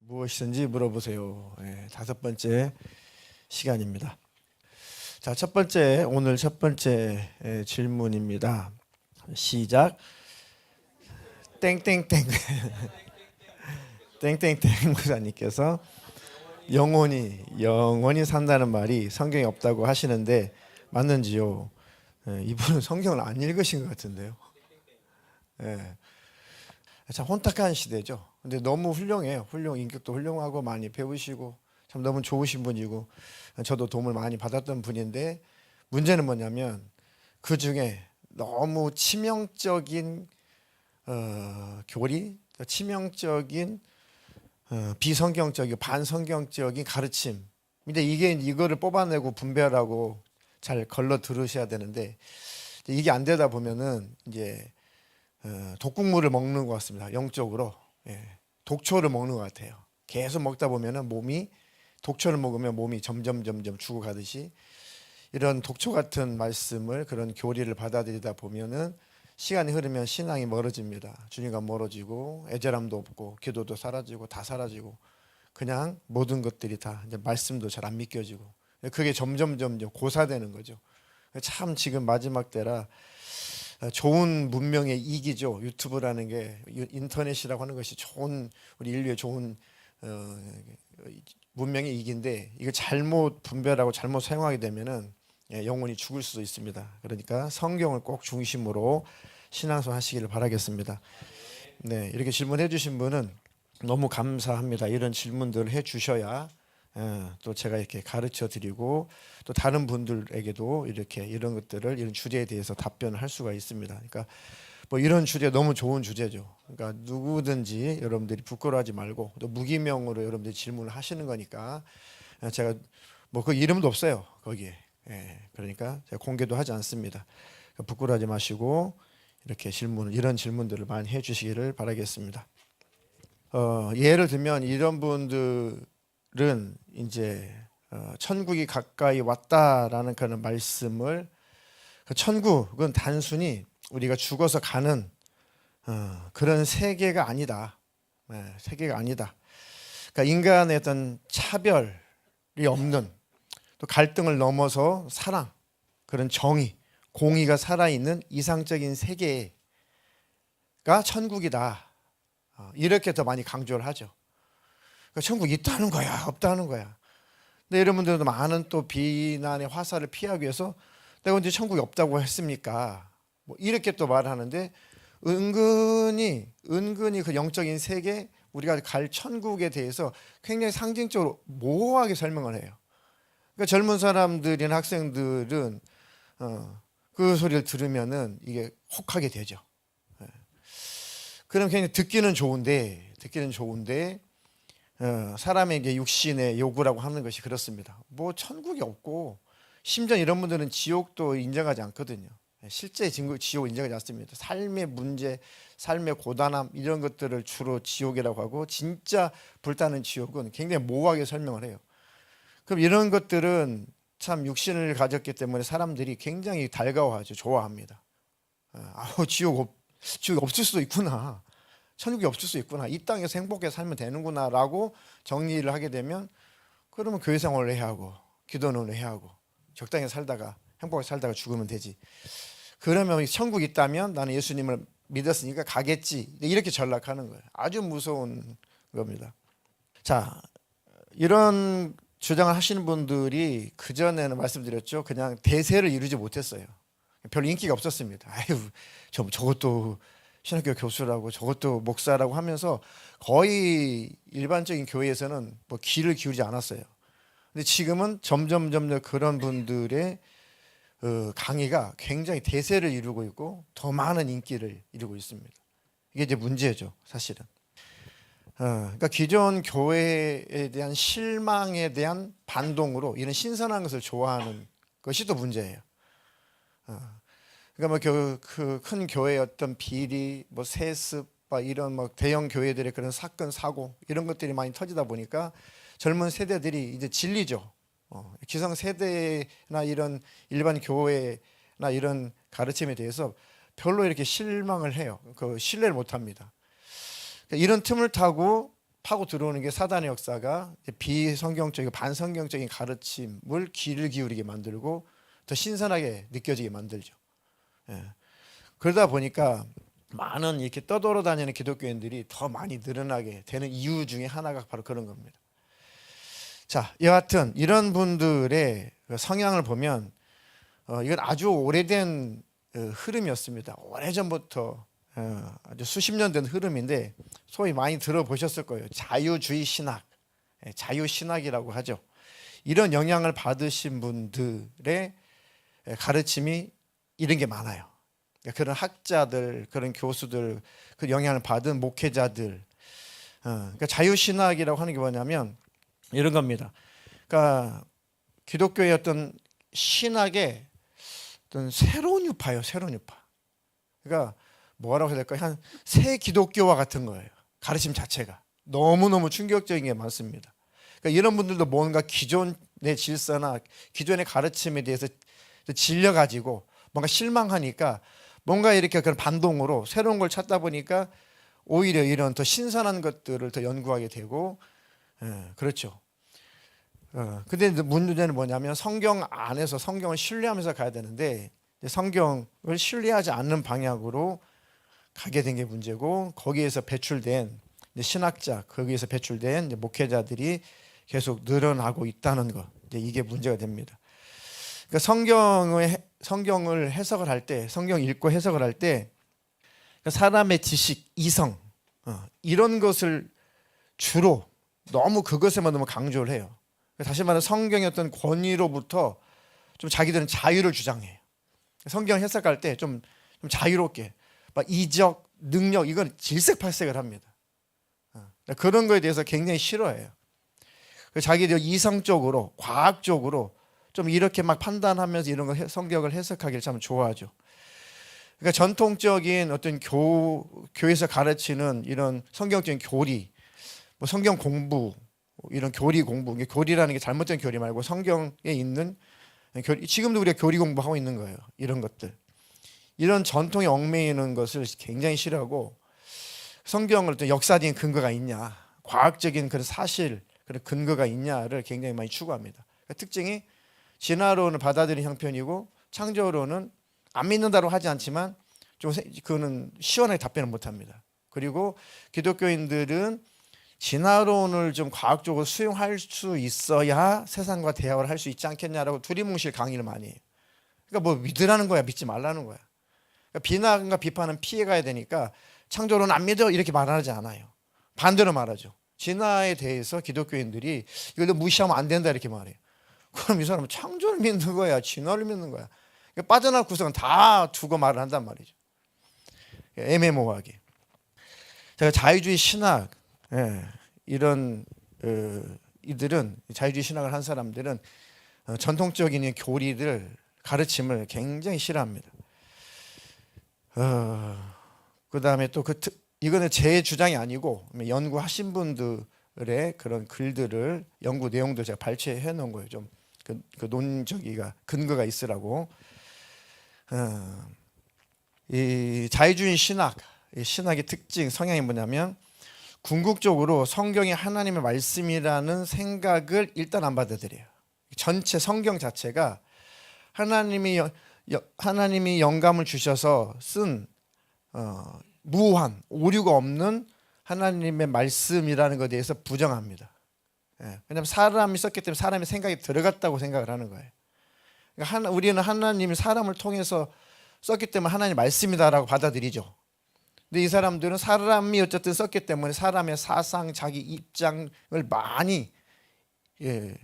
무엇이든지 물어보세요. 다섯 번째 시간입니다. 자, 오늘 첫 번째 질문입니다. 시작. 땡땡땡 땡땡땡 목사님께서 영원히 산다는 말이 성경에 없다고 하시는데 맞는지요? 이분은 성경을 안 읽으신 것 같은데요. 참 혼탁한 시대죠. 근데 너무 훌륭해요. 인격도 훌륭하고 많이 배우시고 참 너무 좋으신 분이고 저도 도움을 많이 받았던 분인데 문제는 뭐냐면 그 중에 너무 치명적인 교리, 치명적인 비성경적이고 반성경적인 가르침. 근데 이거를 뽑아내고 분별하고 잘 걸러 들으셔야 되는데 이게 안 되다 보면은 이제 독국물을 먹는 것 같습니다. 영적으로 독초를 먹는 것 같아요. 계속 먹다 보면은 독초를 먹으면 몸이 점점 죽어가듯이 이런 독초 같은 말씀을 그런 교리를 받아들이다 보면은 시간이 흐르면 신앙이 멀어집니다. 주님과 멀어지고 애절함도 없고 기도도 사라지고 다 사라지고 그냥 모든 것들이 다 이제 말씀도 잘 안 믿겨지고 그게 점점 고사되는 거죠. 참 지금 마지막 때라 좋은 문명의 이기죠. 유튜브라는 게 인터넷이라고 하는 것이 좋은 우리 인류의 좋은 문명의 이기인데 이거 잘못 분별하고 잘못 사용하게 되면은 영혼이 죽을 수도 있습니다. 그러니까 성경을 꼭 중심으로 신앙생활 하시기를 바라겠습니다. 네, 이렇게 질문해 주신 분은 너무 감사합니다. 이런 질문들을 해 주셔야 또 제가 이렇게 가르쳐 드리고 또 다른 분들에게도 이렇게 이런 것들을 이런 주제에 대해서 답변을 할 수가 있습니다. 그러니까 뭐 이런 주제 너무 좋은 주제죠. 그러니까 누구든지 여러분들이 부끄러워하지 말고 또 무기명으로 여러분들이 질문을 하시는 거니까 제가 뭐 그 이름도 없어요 거기에. 그러니까 제가 공개도 하지 않습니다. 그러니까 부끄러워하지 마시고 이렇게 이런 질문들을 많이 해주시기를 바라겠습니다. 예를 들면 이런 분들은 이제 천국이 가까이 왔다라는 그런 말씀을 천국은 단순히 우리가 죽어서 가는 그런 세계가 아니다. 세계가 아니다. 그러니까 인간의 어떤 차별이 없는 또 갈등을 넘어서 사랑, 그런 정의, 공의가 살아있는 이상적인 세계가 천국이다. 이렇게 더 많이 강조를 하죠. 그러니까 천국이 있다는 거야, 없다는 거야. 근데 여러분들도 많은 또 비난의 화살을 피하기 위해서 내가 언제 천국이 없다고 했습니까? 뭐 이렇게 또 말하는데 은근히 그 영적인 세계 우리가 갈 천국에 대해서 굉장히 상징적으로 모호하게 설명을 해요. 그러니까 젊은 사람들이나 학생들은 그 소리를 들으면은 이게 혹하게 되죠. 그럼 굉장히 듣기는 좋은데 사람에게 육신의 요구라고 하는 것이 그렇습니다. 뭐 천국이 없고 심지어 이런 분들은 지옥도 인정하지 않거든요. 실제 지옥 인정하지 않습니다. 삶의 문제, 삶의 고단함 이런 것들을 주로 지옥이라고 하고 진짜 불타는 지옥은 굉장히 모호하게 설명을 해요. 그럼 이런 것들은 참 육신을 가졌기 때문에 사람들이 굉장히 달가워하죠. 좋아합니다. 지옥이 없을 수도 있구나. 천국이 없을 수 있구나. 이 땅에서 행복하게 살면 되는구나 라고 정리를 하게 되면 그러면 교회 생활을 해야 하고 기도는 해야 하고 적당히 살다가 행복하게 살다가 죽으면 되지. 그러면 천국이 있다면 나는 예수님을 믿었으니까 가겠지. 이렇게 전락하는 거예요. 아주 무서운 겁니다. 자, 이런 주장을 하시는 분들이 그전에는 말씀드렸죠. 그냥 대세를 이루지 못했어요. 별로 인기가 없었습니다. 저것도 신학교 교수라고 저것도 목사라고 하면서 거의 일반적인 교회에서는 뭐 귀를 기울이지 않았어요. 근데 지금은 점점 그런 분들의 강의가 굉장히 대세를 이루고 있고 더 많은 인기를 이루고 있습니다. 이게 이제 문제죠, 사실은. 그러니까 기존 교회에 대한 실망에 대한 반동으로 이런 신선한 것을 좋아하는 것이 또 문제예요. 그러니까 뭐 그 큰 교회의 어떤 비리, 뭐 세습, 이런 뭐 대형 교회들의 그런 사건 사고 이런 것들이 많이 터지다 보니까 젊은 세대들이 이제 질리죠. 기성 세대나 이런 일반 교회나 이런 가르침에 대해서 별로 이렇게 실망을 해요. 그 신뢰를 못 합니다. 이런 틈을 타고 파고 들어오는 게 사단의 역사가 비성경적이고 반성경적인 가르침을 귀를 기울이게 만들고 더 신선하게 느껴지게 만들죠. 예. 그러다 보니까 많은 이렇게 떠돌아다니는 기독교인들이 더 많이 늘어나게 되는 이유 중에 하나가 바로 그런 겁니다. 자, 여하튼 이런 분들의 성향을 보면 이건 아주 오래된 흐름이었습니다. 오래전부터 아주 수십 년 된 흐름인데 소위 많이 들어보셨을 거예요. 자유주의 신학, 자유신학이라고 하죠. 이런 영향을 받으신 분들의 가르침이 이런 게 많아요. 그런 학자들, 그런 교수들, 그 영향을 받은 목회자들. 그러니까 자유신학이라고 하는 게 뭐냐면 이런 겁니다. 그러니까 기독교의 어떤 신학의 어떤 새로운 유파예요. 새로운 유파. 그러니까 뭐라고 해야 될까요? 한 새 기독교와 같은 거예요. 가르침 자체가 너무너무 충격적인 게 많습니다. 그러니까 이런 분들도 뭔가 기존의 질서나 기존의 가르침에 대해서 질려가지고 뭔가 실망하니까 뭔가 이렇게 그런 반동으로 새로운 걸 찾다 보니까 오히려 이런 더 신선한 것들을 더 연구하게 되고, 그렇죠. 근데 문제는 뭐냐면 성경 안에서 성경을 신뢰하면서 가야 되는데 성경을 신뢰하지 않는 방향으로 가게 된 게 문제고, 거기에서 배출된 신학자, 거기에서 배출된 목회자들이 계속 늘어나고 있다는 것, 이게 문제가 됩니다. 그러니까 성경을 해석을 할 때, 성경 읽고 해석을 할 때 사람의 지식, 이성 이런 것을 주로 너무 그것에만 너무 강조를 해요. 다시 말해 성경의 어떤 권위로부터 좀 자기들은 자유를 주장해요. 성경 해석할 때 좀 자유롭게 막 이적, 능력 이건 질색팔색을 합니다. 그런 거에 대해서 굉장히 싫어해요. 자기들 이성적으로, 과학적으로 좀 이렇게 막 판단하면서 이런 거 성경을 해석하기를 참 좋아하죠. 그러니까 전통적인 어떤 교회에서 가르치는 이런 성경적인 교리, 뭐 성경 공부, 이런 교리 공부, 교리라는 게 잘못된 교리 말고 성경에 있는 교리, 지금도 우리가 교리 공부하고 있는 거예요. 이런 것들, 이런 전통에 얽매이는 것을 굉장히 싫어하고, 성경을 또 역사적인 근거가 있냐, 과학적인 그런 사실, 그런 근거가 있냐를 굉장히 많이 추구합니다. 그러니까 특징이 진화론을 받아들이는 형편이고 창조론은 안 믿는다고 하지 않지만 좀 그거는 시원하게 답변을 못합니다. 그리고 기독교인들은 진화론을 좀 과학적으로 수용할 수 있어야 세상과 대화를 할 수 있지 않겠냐라고 두리뭉실 강의를 많이 해요. 그러니까 뭐 믿으라는 거야, 믿지 말라는 거야. 그러니까 비난과 비판은 피해가야 되니까 창조론 안 믿어 이렇게 말하지 않아요. 반대로 말하죠. 진화에 대해서 기독교인들이 이걸 무시하면 안 된다 이렇게 말해요. 그럼 이 사람은 창조를 믿는 거야, 진화를 믿는 거야. 그러니까 빠져나갈 구석은 다 두고 말을 한단 말이죠. 애매모호하게. 제가 자유주의 신학, 이런 이들은, 자유주의 신학을 한 사람들은 전통적인 교리들, 가르침을 굉장히 싫어합니다. 그 다음에 또 이거는 제 주장이 아니고 연구하신 분들의 그런 글들을, 연구 내용도 제가 발췌해 놓은 거예요. 좀 그 논적이가 근거가 있으라고. 이 자유주의 신학, 이 신학의 특징, 성향이 뭐냐면 궁극적으로 성경이 하나님의 말씀이라는 생각을 일단 안 받아들여요. 전체 성경 자체가 하나님이 영감을 주셔서 쓴 무한, 오류가 없는 하나님의 말씀이라는 것에 대해서 부정합니다. 왜냐하면 사람이 썼기 때문에 사람의 생각이 들어갔다고 생각을 하는 거예요. 그러니까 우리는 하나님이 사람을 통해서 썼기 때문에 하나님의 말씀이다라고 받아들이죠. 근데 이 사람들은 사람이 어쨌든 썼기 때문에 사람의 사상, 자기 입장을 많이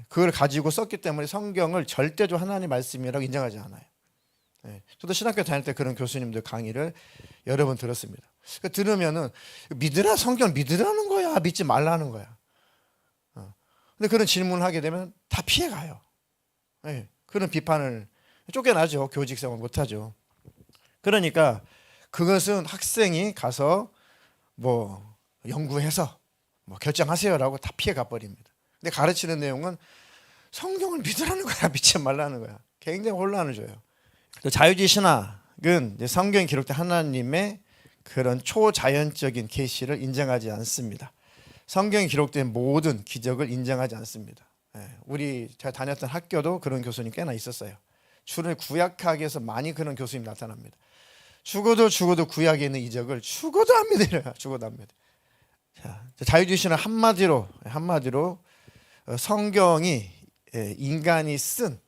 그걸 가지고 썼기 때문에 성경을 절대로 하나님의 말씀이라고 인정하지 않아요. 저도 신학교 다닐 때 그런 교수님들 강의를 여러 번 들었습니다. 그러니까 들으면은 믿으라, 성경 믿으라는 거야, 믿지 말라는 거야. 근데 그런 질문을 하게 되면 다 피해가요. 그런 비판을 쫓겨나죠. 교직생활 못하죠. 그러니까 그것은 학생이 가서 뭐 연구해서 뭐 결정하세요라고 다 피해가 버립니다. 근데 가르치는 내용은 성경을 믿으라는 거야, 믿지 말라는 거야. 굉장히 혼란을 줘요. 자유주의 신학은 성경에 기록된 하나님의 그런 초자연적인 계시를 인정하지 않습니다. 성경에 기록된 모든 기적을 인정하지 않습니다. 제가 다녔던 학교도 그런 교수님 꽤나 있었어요. 주를 구약하게해서 많이 그런 교수님 나타납니다. 죽어도 구약에 있는 이적을 죽어도 안 믿어요. 죽어도 안 믿어요. 자유주의 신은 한마디로 성경이 인간이 쓴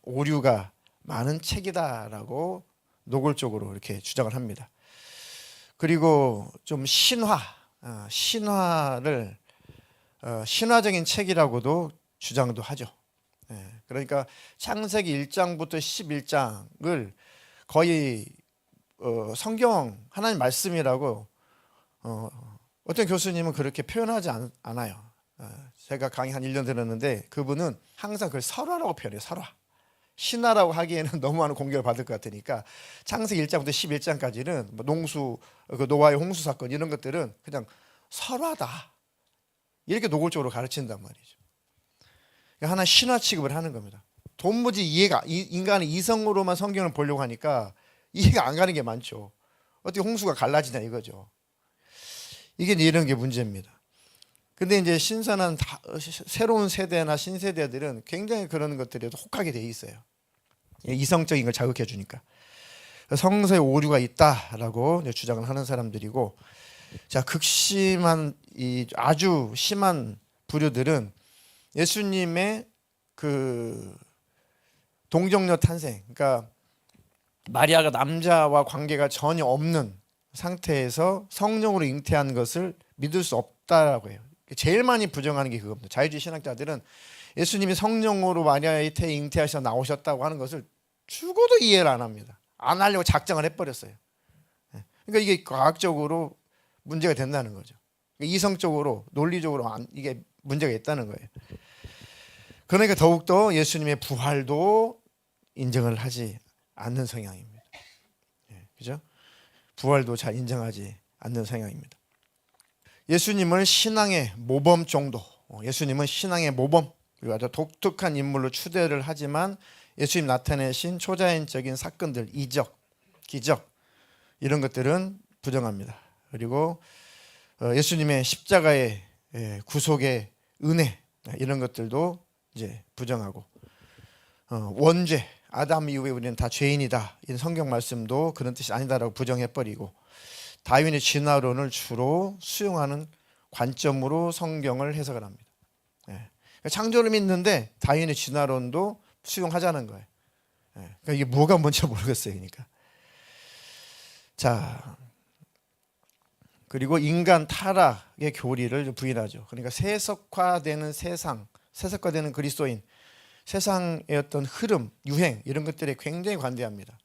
오류가 많은 책이다라고 노골적으로 이렇게 주장을 합니다. 그리고 좀 신화를 신화적인 책이라고도 주장도 하죠. 그러니까 창세기 1장부터 11장을 거의 성경 하나님 말씀이라고 어떤 교수님은 그렇게 표현하지 않아요. 제가 강의 한 1년 들었는데 그분은 항상 그걸 설화라고 표현해요. 설화. 신화라고 하기에는 너무 많은 공격을 받을 것 같으니까 창세기 1장부터 11장까지는 뭐 농수, 노아의 홍수 사건 이런 것들은 그냥 설화다. 이렇게 노골적으로 가르친단 말이죠. 그러니까 하나 신화 취급을 하는 겁니다. 도무지 인간의 이성으로만 성경을 보려고 하니까 이해가 안 가는 게 많죠. 어떻게 홍수가 갈라지냐 이거죠. 이게 이런 게 문제입니다. 근데 이제 신선한 새로운 세대나 신세대들은 굉장히 그런 것들에도 혹하게 돼 있어요. 이성적인 걸 자극해 주니까. 성서에 오류가 있다라고 주장을 하는 사람들이고, 자, 극심한 아주 심한 부류들은 예수님의 그 동정녀 탄생, 그러니까 마리아가 남자와 관계가 전혀 없는 상태에서 성령으로 잉태한 것을 믿을 수 없다라고 해요. 제일 많이 부정하는 게 그겁니다. 자유주의 신학자들은 예수님이 성령으로 마리아의 태에 잉태하셔서 나오셨다고 하는 것을 죽어도 이해를 안 합니다. 안 하려고 작정을 해버렸어요. 그러니까 이게 과학적으로 문제가 된다는 거죠. 이성적으로 논리적으로 이게 문제가 있다는 거예요. 그러니까 더욱더 예수님의 부활도 인정을 하지 않는 성향입니다. 그죠? 부활도 잘 인정하지 않는 성향입니다. 예수님을 신앙의 모범 정도, 예수님은 신앙의 모범, 그리고 아주 독특한 인물로 추대를 하지만 예수님 나타내신 초자연적인 사건들, 이적, 기적 이런 것들은 부정합니다. 그리고 예수님의 십자가의 구속의 은혜 이런 것들도 이제 부정하고, 원죄, 아담 이후에 우리는 다 죄인이다 이런 성경 말씀도 그런 뜻이 아니다라고 부정해버리고, 다윈의 진화론을 주로 수용하는 관점으로 성경을 해석을 합니다. 창조를 믿는데 다윈의 진화론도 수용하자는 거예요. 그러니까 이게 뭐가 뭔지 모르겠어요. 그러니까 자, 그리고 인간 타락의 교리를 부인하죠. 그러니까 세속화되는 세상, 세속화되는 그리스도인, 세상의 어떤 흐름, 유행 이런 것들에 굉장히 관대합니다.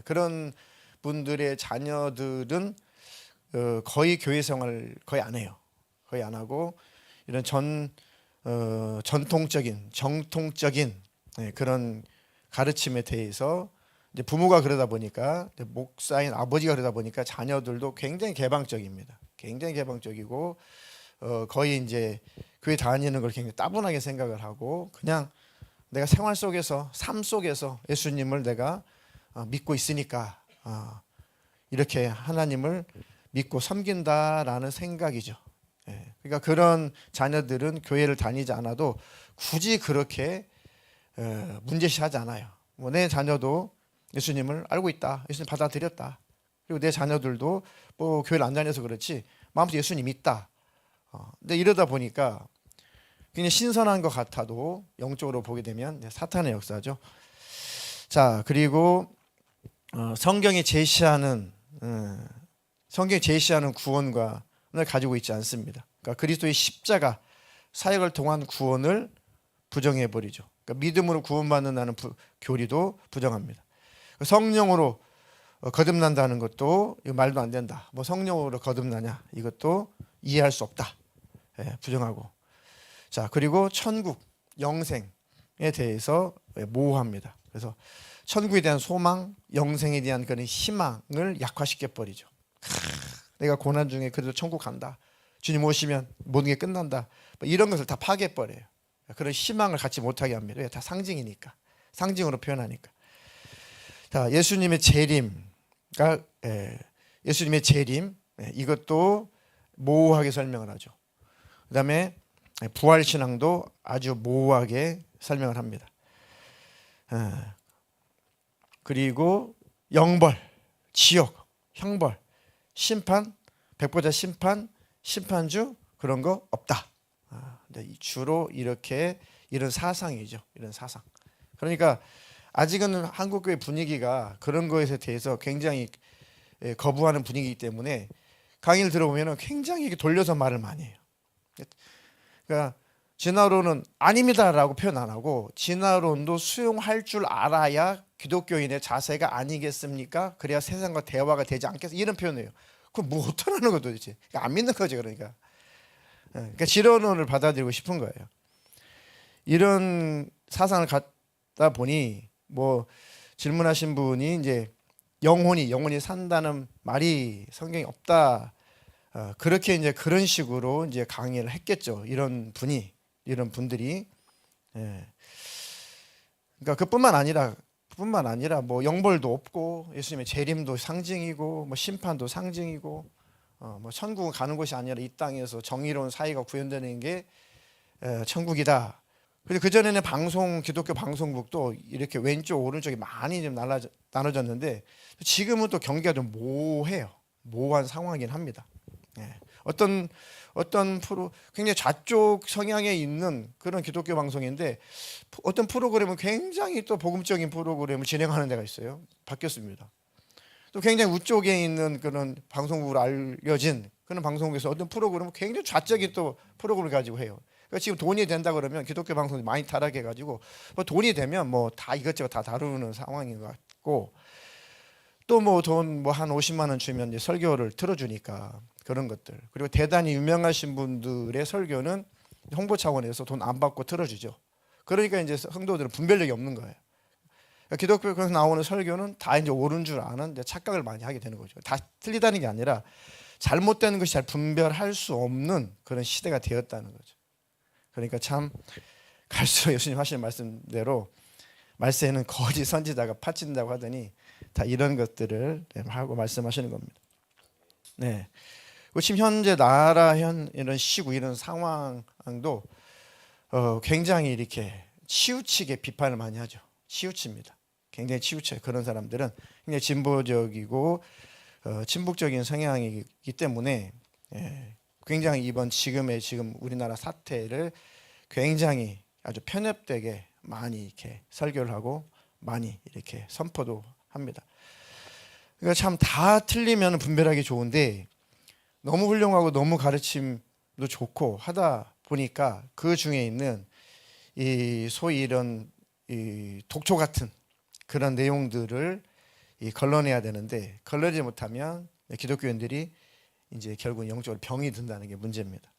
그런 분들의 자녀들은 거의 교회 생활을 거의 안 해요. 거의 안 하고 이런 전통적인 정통적인 그런 가르침에 대해서 이제 부모가 그러다 보니까, 목사인 아버지가 그러다 보니까 자녀들도 굉장히 개방적입니다. 굉장히 개방적이고 거의 이제 교회 다니는 걸 굉장히 따분하게 생각을 하고, 그냥 내가 생활 속에서, 삶 속에서 예수님을 내가 믿고 있으니까 이렇게 하나님을 믿고 섬긴다라는 생각이죠. 그러니까 그런 자녀들은 교회를 다니지 않아도 굳이 그렇게 문제시하지 않아요. 뭐 내 자녀도 예수님을 알고 있다, 예수님 받아들였다, 그리고 내 자녀들도 뭐 교회를 안 다녀서 그렇지 마음속에 예수님 있다. 근데 이러다 보니까 굉장히 신선한 것 같아도 영적으로 보게 되면 사탄의 역사죠. 자, 그리고 성경이 제시하는 구원관을 가지고 있지 않습니다. 그러니까 그리스도의 십자가 사역을 통한 구원을 부정해 버리죠. 그러니까 믿음으로 구원받는다는 교리도 부정합니다. 성령으로 거듭난다는 것도 말도 안 된다. 뭐 성령으로 거듭나냐 이것도 이해할 수 없다. 부정하고. 자, 그리고 천국, 영생에 대해서 모호합니다. 그래서 천국에 대한 소망, 영생에 대한 그런 희망을 약화시켜 버리죠. 내가 고난 중에 그래도 천국 간다, 주님 오시면 모든 게 끝난다, 이런 것을 다 파괴해 버려요. 그런 희망을 갖지 못하게 합니다. 다 상징이니까, 상징으로 표현하니까. 자, 예수님의 재림, 이것도 모호하게 설명을 하죠. 그다음에 부활 신앙도 아주 모호하게 설명을 합니다. 그리고 영벌, 지옥, 형벌, 심판, 백보자 심판, 심판주 그런 거 없다. 주로 이렇게 이런 사상이죠. 이런 사상. 그러니까 아직은 한국교회 분위기가 그런 것에 대해서 굉장히 거부하는 분위기이기 때문에 강의를 들어보면 굉장히 돌려서 말을 많이 해요. 그러니까 진화론은 아닙니다라고 표현 안 하고 진화론도 수용할 줄 알아야 기독교인의 자세가 아니겠습니까? 그래야 세상과 대화가 되지 않겠습니까? 이런 표현이에요. 그럼 뭐 어떡하는 거 도대체? 안 믿는 거지 그러니까. 그러니까 진화론을 받아들이고 싶은 거예요. 이런 사상을 갖다 보니 뭐 질문하신 분이 이제 영혼이 산다는 말이 성경에 없다. 그렇게 이제 그런 식으로 이제 강의를 했겠죠. 이런 분들이. 그러니까 그뿐만 아니라 뭐 영벌도 없고 예수님의 재림도 상징이고 뭐 심판도 상징이고 뭐 천국은 가는 곳이 아니라 이 땅에서 정의로운 사회가 구현되는 게 천국이다. 그리고 그 전에는 기독교 방송국도 이렇게 왼쪽 오른쪽이 많이 좀 나눠졌는데 지금은 또 경계가 좀 모호한 상황이긴 합니다. 어떤 굉장히 좌쪽 성향에 있는 그런 기독교 방송인데 어떤 프로그램은 굉장히 또 복음적인 프로그램을 진행하는 데가 있어요. 바뀌었습니다. 또 굉장히 우쪽에 있는 그런 방송국으로 알려진 그런 방송국에서 어떤 프로그램은 굉장히 좌적인 또 프로그램을 가지고 해요. 그러니까 지금 돈이 된다 그러면 기독교 방송이 많이 타락해가지고 뭐 돈이 되면 뭐 다 이것저것 다 다루는 상황인 것 같고 또 뭐 돈 뭐 한 50만 원 주면 이제 설교를 틀어주니까 그런 것들. 그리고 대단히 유명하신 분들의 설교는 홍보 차원에서 돈 안 받고 틀어주죠. 그러니까 이제 성도들은 분별력이 없는 거예요. 그러니까 기독교에서 나오는 설교는 다 이제 옳은 줄 아는 착각을 많이 하게 되는 거죠. 다 틀리다는 게 아니라 잘못되는 것이 잘 분별할 수 없는 그런 시대가 되었다는 거죠. 그러니까 참 갈수록 예수님 하시는 말씀대로 말세에는 거짓 선지자가 파친다고 하더니 다 이런 것들을 하고 말씀하시는 겁니다. 네. 지금 현재 나라 이런 시국 이런 상황도 굉장히 이렇게 치우치게 비판을 많이 하죠. 치우칩니다. 굉장히 치우쳐요. 그런 사람들은 굉장히 진보적이고 친북적인 성향이기 때문에 굉장히 이번 지금 우리나라 사태를 굉장히 아주 편협되게 많이 이렇게 설교를 하고 많이 이렇게 선포도 합니다. 그러니까 참 다 틀리면 분별하기 좋은데 너무 훌륭하고 너무 가르침도 좋고 하다 보니까 그 중에 있는 이 소위 이런 이 독초 같은 그런 내용들을 걸러내야 되는데 걸러내지 못하면 기독교인들이 이제 결국 영적으로 병이 든다는 게 문제입니다.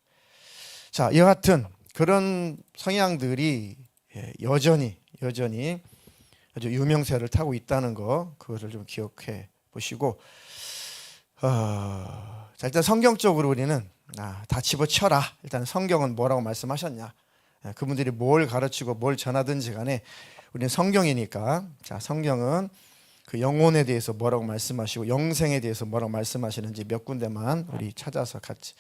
자, 여하튼 그런 성향들이 여전히 아주 유명세를 타고 있다는 거 그것을 좀 기억해 보시고 자, 일단 성경적으로 우리는 다 집어쳐라. 일단 성경은 뭐라고 말씀하셨냐. 그분들이 뭘 가르치고 뭘 전하든지 간에 우리는 성경이니까 자, 성경은 그 영혼에 대해서 뭐라고 말씀하시고 영생에 대해서 뭐라고 말씀하시는지 몇 군데만 우리 찾아서 같이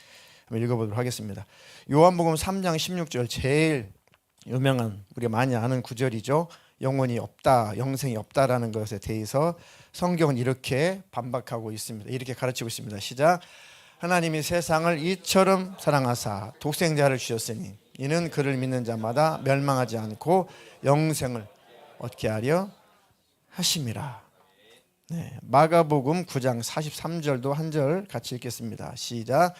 한번 읽어보도록 하겠습니다. 요한복음 3장 16절 제일 유명한 우리가 많이 아는 구절이죠. 영혼이 없다, 영생이 없다라는 것에 대해서 성경은 이렇게 반박하고 있습니다. 이렇게 가르치고 있습니다. 시작. 하나님이 세상을 이처럼 사랑하사 독생자를 주셨으니 이는 그를 믿는 자마다 멸망하지 않고 영생을 얻게 하려 하심이라. 네, 마가복음 9장 43절도 한 절 같이 읽겠습니다. 시작.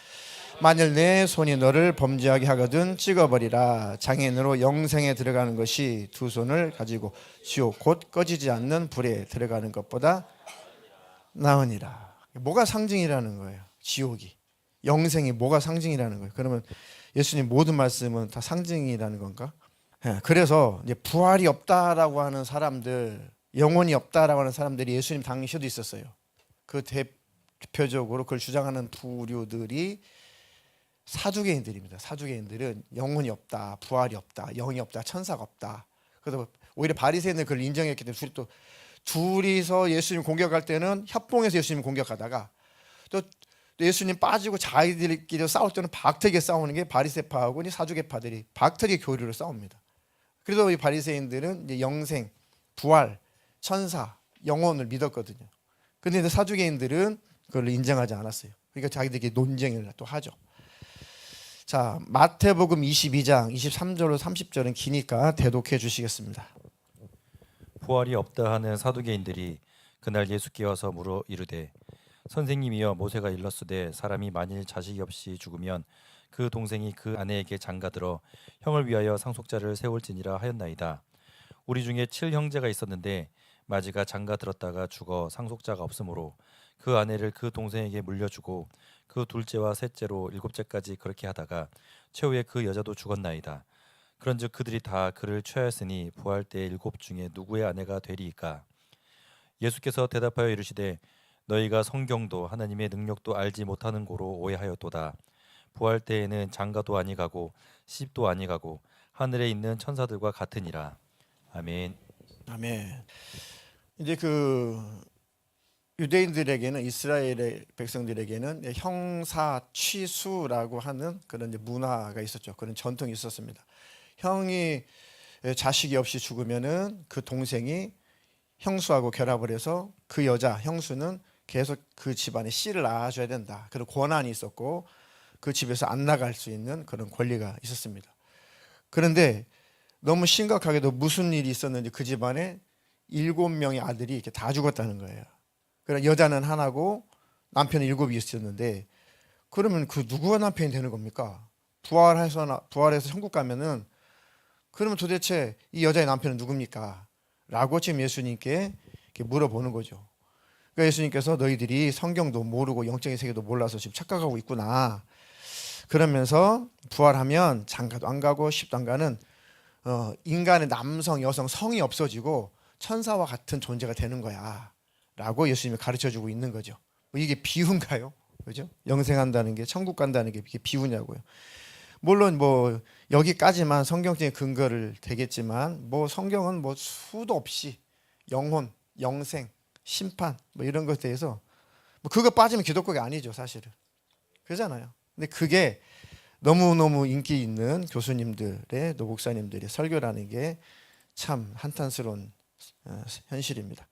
만일 내 손이 너를 범죄하게 하거든 찍어버리라. 장애인으로 영생에 들어가는 것이 두 손을 가지고 지옥 곧 꺼지지 않는 불에 들어가는 것보다 나으니라. 뭐가 상징이라는 거예요? 지옥이. 영생이 뭐가 상징이라는 거예요? 그러면 예수님 모든 말씀은 다 상징이라는 건가? 그래서 이제 부활이 없다라고 하는 사람들, 영혼이 없다라고 하는 사람들이 예수님 당시에도 있었어요. 그 대표적으로 그걸 주장하는 부류들이 사두개인들입니다. 사두개인들은 영혼이 없다, 부활이 없다, 영이 없다, 천사가 없다. 그래서 오히려 바리새인들 그걸 인정했기 때문에 둘이서 예수님 공격할 때는 협봉해서 예수님 공격하다가 또 또 예수님 빠지고 자기들끼리 싸울 때는 박태게 싸우는 게 바리새파하고 사두개파들이 박태게 교리로 싸웁니다. 그래서 이 바리새인들은 이제 영생, 부활, 천사, 영혼을 믿었거든요. 근데 사두개인들은 그걸 인정하지 않았어요. 그러니까 자기들끼리 논쟁을 또 하죠. 자, 마태복음 22장 23절로 30절은 기니까 대독해 주시겠습니다. 부활이 없다 하는 사두개인들이 그날 예수께 와서 물어 이르되 선생님이여 모세가 일렀으되 사람이 만일 자식이 없이 죽으면 그 동생이 그 아내에게 장가들어 형을 위하여 상속자를 세울지니라 하였나이다. 우리 중에 7형제가 있었는데 마지가 장가들었다가 죽어 상속자가 없으므로 그 아내를 그 동생에게 물려주고 그 둘째와 셋째로 일곱째까지 그렇게 하다가 최후에 그 여자도 죽었나이다. 그런즉 그들이 다 그를 취하였으니 부활 때 일곱 중에 누구의 아내가 되리이까? 예수께서 대답하여 이르시되 너희가 성경도 하나님의 능력도 알지 못하는 고로 오해하였도다. 부활 때에는 장가도 아니가고 시집도 아니가고 하늘에 있는 천사들과 같으니라. 아멘. 아멘. 이제 그 유대인들에게는 이스라엘의 백성들에게는 형사 취수라고 하는 그런 문화가 있었죠. 그런 전통이 있었습니다. 형이 자식이 없이 죽으면은 그 동생이 형수하고 결합을 해서 그 여자 형수는 계속 그 집안에 씨를 낳아줘야 된다. 그런 권한이 있었고 그 집에서 안 나갈 수 있는 그런 권리가 있었습니다. 그런데 너무 심각하게도 무슨 일이 있었는지 그 집안에 7명의 아들이 이렇게 다 죽었다는 거예요. 그러니까 여자는 하나고 남편은 7이 있었는데 그러면 그 누구가 남편이 되는 겁니까? 부활해서 천국 가면은 그러면 도대체 이 여자의 남편은 누굽니까? 라고 지금 예수님께 이렇게 물어보는 거죠. 그러니까 예수님께서 너희들이 성경도 모르고 영적인 세계도 몰라서 지금 착각하고 있구나. 그러면서 부활하면 장가도 안 가고 시집도 안 가는 인간의 남성, 여성, 성이 없어지고 천사와 같은 존재가 되는 거야. 라고 예수님이 가르쳐주고 있는 거죠. 뭐 이게 비유인가요? 그죠? 영생한다는 게, 천국 간다는 게 이게 비유냐고요. 물론 뭐 여기까지만 성경적인 근거를 되겠지만 뭐 성경은 뭐 수도 없이 영혼, 영생, 심판 뭐 이런 것에 대해서 뭐 그거 빠지면 기독교가 아니죠, 사실은. 그러잖아요. 근데 그게 너무너무 인기 있는 교수님들의 또 목사님들의 설교라는 게 참 한탄스러운 현실입니다.